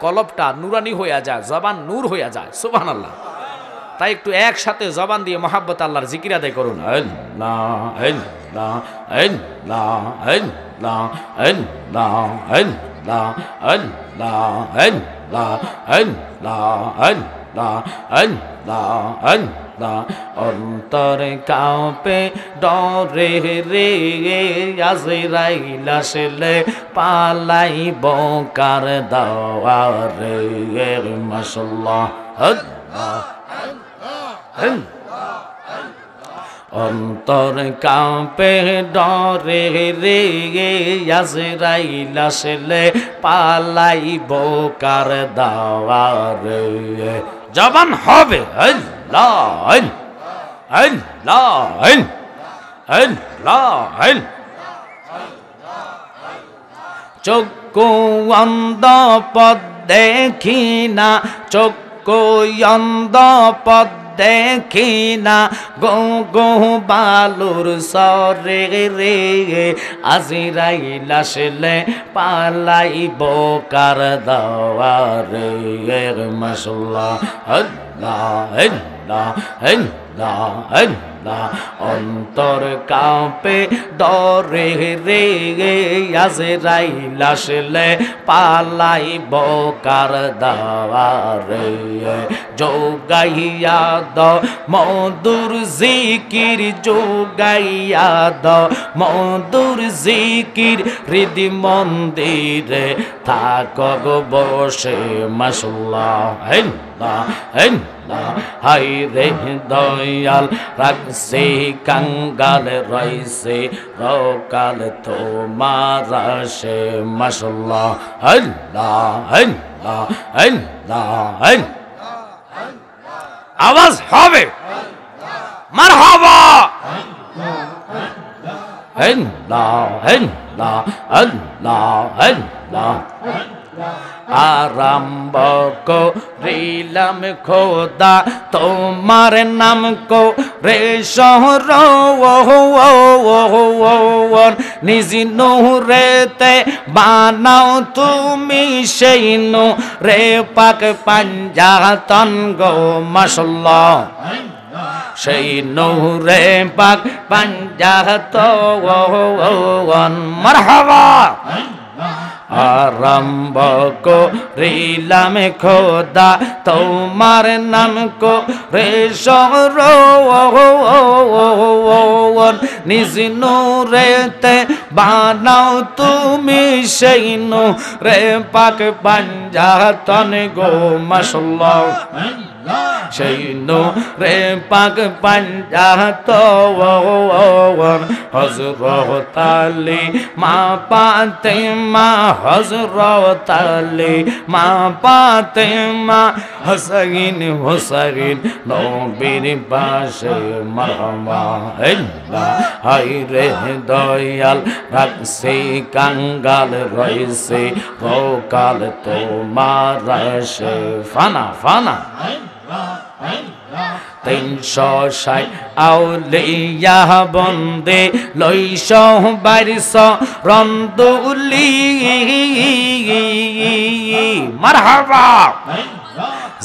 কলবটা নুরানি হইয়া যায়, জবান নূর হইয়া যায়। সুবহানাল্লাহ। তাই একটু একসাথে জবান দিয়ে মহাব্বত আল্লাহর জিকির আদায় করুন। আল্লাহ আল্লাহ আল্লাহ আল্লাহ আল্লাহ আল্লাহ আল্লাহ আল্লাহ আল্লাহ আল্লাহ আল্লাহ আল্লাহ। অন্তর কাঁপে ডরে রে, আজরাইল আসলে পালাইব কার দাওয়ারে। মাশাআল্লাহ। অন্তর কাঁপে ডরে রে, আজরাইল আসলে পালাইব কার দাওয়ারে। জবান হবে আল্লাহ আল্লাহ আল্লাহ। চক্ষু অন্ধ পথ দেখি না, চক্ষু অন্ধ পথ দেখি না, গো গো বালুর সরে রে, আজরাইল আসলে পালাইব কার দাওয়ারে। মাশাআল্লাহ। আল্লাহ আল্লাহ আল্লাহ আল্লাহ। অন্তর কাঁপে ডরে রে, আজরাইল আসলে পালাইব কার দাওয়ারে। যোগাইয়া দাও মধুর জিকির, যোগাইয়া দাও মধুর জিকির, হৃদি মন্দিরে থাকক বসে। মাশাআল্লাহ। হাই রে দয়াল রাখছে কাঙ্গাল রইছে, রকাল তোমার আসে। মাশাআল্লাহ। আল্লাহ আল্লাহ আল্লাহ। আওয়াজ হবে মারহাবা। আল্লাহ আল্লাহ আল্লাহ আল্লাহ। আরম্ভ করিলাম খোদা তোমার নাম কো রে শহর, নিজ নূরেতে বানাও তুমি সেই নূরে পাক পাঞ্জাতন গো। মাশাআল্লাহ। সেই নূরে পাক পাঞ্জাতন। মারহাবা। আরম্ভ করিলাম খোদা তোমার নাম কো রে শহর, নিজ নূরেতে বানাও তুমি সেই নূরে পাক পাঞ্জাতন গো। মাশাআল্লাহ। সেই নূরে পাক পাঞ্জাতন। হযরত আলী মা ফাতেমা, হযরত আলী মা ফাতেমা, হুসাইন হুসাইন নবীর পাশে। মারহাবা। আল্লাহ। হায় রে দয়াল রাখছে কাঙ্গাল রইছে, রকাল তোমার আসে। ফানা ফানা। 360 আউলিয়া বন্দে লইস বারিস রন্দুলি। মারহাবা।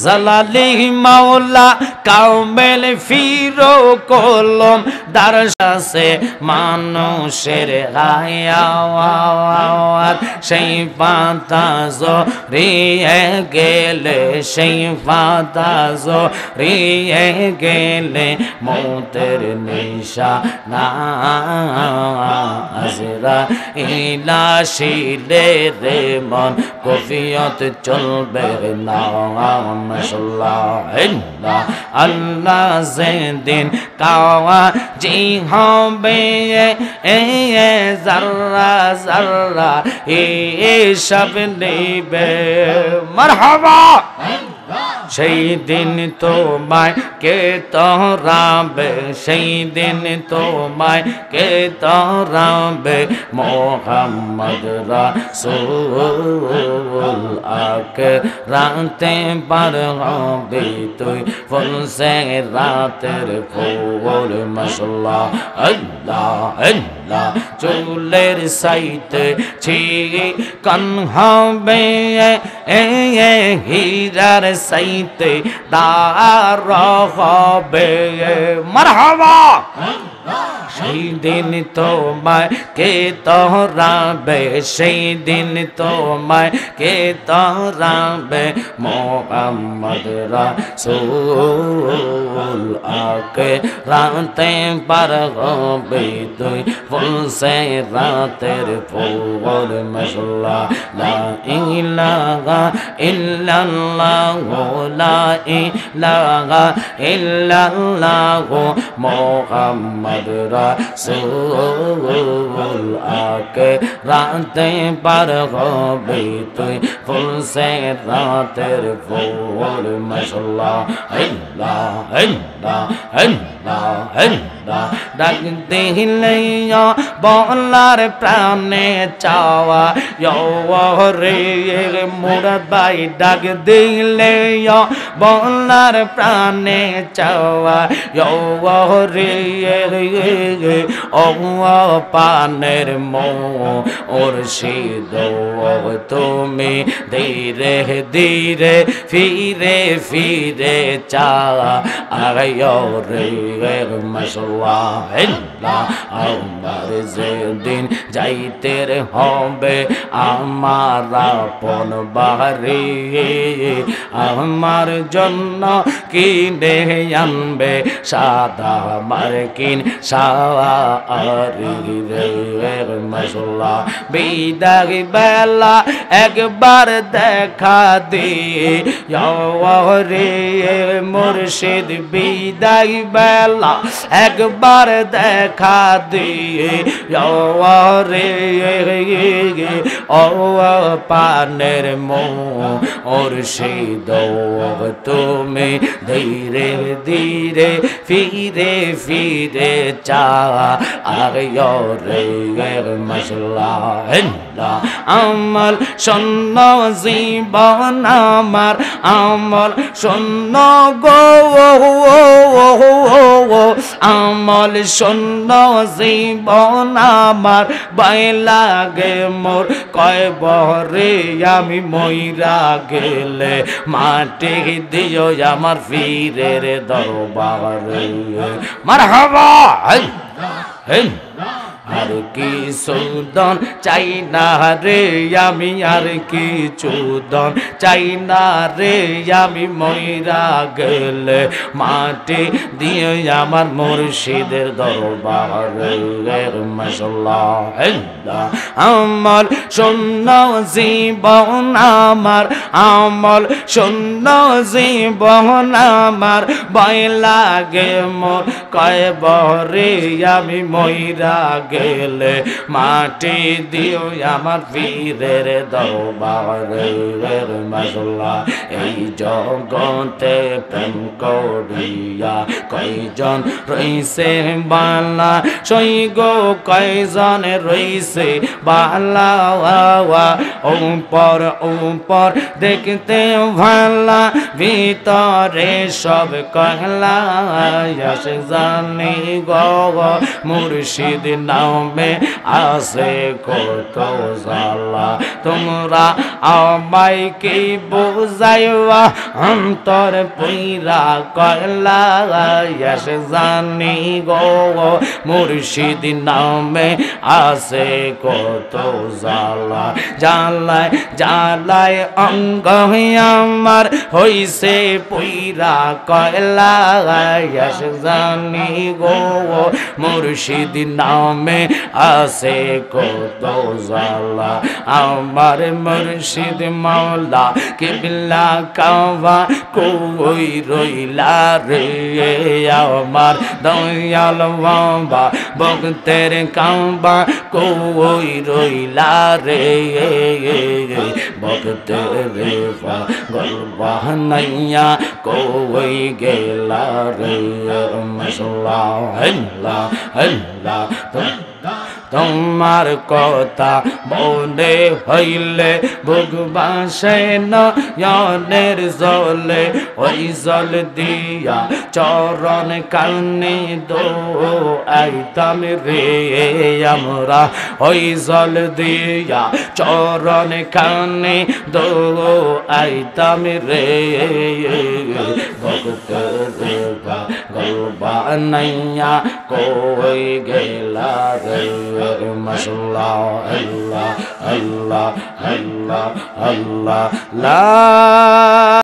জালালি মাওলা কামেল ফিরো কলম দারশাসে মানুষের হায়াওয়াত। সেই পাতা জড়িয়ে গেলে, সেই পাতা জড়িয়ে গেলে মৌতের নিশানা। আজরাইল আসিলে রে মন কফিয়ত চলবে না। মাশাআল্লাহ। আল্লাহ যেদিন কাওয়াজি হবে, যারা যারা সব নেবে। মারহাবা। সেই দিন তোমায় কে তরাবে, সেই দিন তোমায় কে তরাবে। মোহাম্মদ রাসূল আকে রাতে পার হবে তুই, ফুলসে রাতের ফুল। মাশাআল্লাহ। আল্লাহ আল্লাহ চুলের সাইতে চিকন হবে হীরার সাইতে তার হবে মারহাবা সেই দিন তোমায় কে তোরাবে সেই দিন তোমায় কে তোরাবে মোহাম্মদ রাসূল আকে রাতে পার হবে তুই ফুল সে রাতের ফুল মশলা লা ইলাহা ইল্লাল্লাহ লা ইলাহা ইল্লাল্লাহ মোহাম্মদ রাসূল আকে রাতে পার হবে তুই ফুল সে রাতের ফুল মশলা আল্লাহ আল্লাহ আল্লাহ আল্লাহ ডাক দিলে বলার প্রাণে চাওয়া রে মুরাদ ভাই ডাক দিলে বলার প্রাণে চাওয়া রে ও পানের মোর শীদ তুমি ধীরে ধীরে ফিরে ফিরে চা আয়ো রে মশলা আমার যেদিন যাইতে হবে আমার আপন বাড়ি আমার জন্য কিনে আনবে সাদা মার্কিন শাড়ি রে মশলা বিদায় বেলা একবার দেখা দিয়ে রে মুর্শিদ বিদায় বেলা একবার দেখা দিয়ে রে ও পানের মুর্শিদ তুমি ধীরে ধীরে ফিরে ফিরে চা আয়ো রে মশলা আমল শূন্য জীবন আমার আমল শূন্য গো আমল শূন্য জীবন আমার বাইলাগে মোর কয় বহরে আমি মইরা গেলে মাটি দিও আমার ফিরের দরবারে মারহাবা আর কি সুদন চাই না রে আমি আর কি চুদন চাই না রে আমি মইরা গেলে মাটি দিয়ে আমার মুর্শিদের দরবারে মশলা আমল শূন্য জীবন আমার আমল শূন্য জীবন আমার ভয় লাগে মোর কয় বহরে আমি মইরা গেলে মাটি দিও আমার পীরের দরবারে মশলা এই জগতে প্রেম করিয়া কয়জন রইছে বালা সই গো কয়জন রইছে বালা উপর উপর দেখতে ভালা ভিতরে সব কহলা জানি গো মুর্শিদ নামে আসে কত জালা তোমরা আমায় কি বুঝাইবা অন্তর পুইরা কয়লা জানি গো মুর্শিদ নামে আসে কত জালা জালায় জালায় অঙ্গ আমার হইছে পুইরা কয়লা জানি গো মুর্শিদ নামে আসে কত জালা আমার মুর্শিদ মাওলা কিবলা কাবা কই রইলা রে আমার দয়াল বাবা ভক্তের কাবা কই রইলা রে ভক্তের গলবা নাইয়া কই গেলা রে মশলা হল্লা হল্লা তোমার কথা মনে হইলে বুক বাসে নয়নের জলে ওই জল দিয়া চরণ কানে দো আইতাম রে আমরা ওই জল দিয়া চরণ কানে দো আইতাম রে ভক্ত গলবা নাইয়া কই গেলা রে মাশাআল্লাহ আল্লাহ আল্লাহ আল্লাহ আল্লাহ লা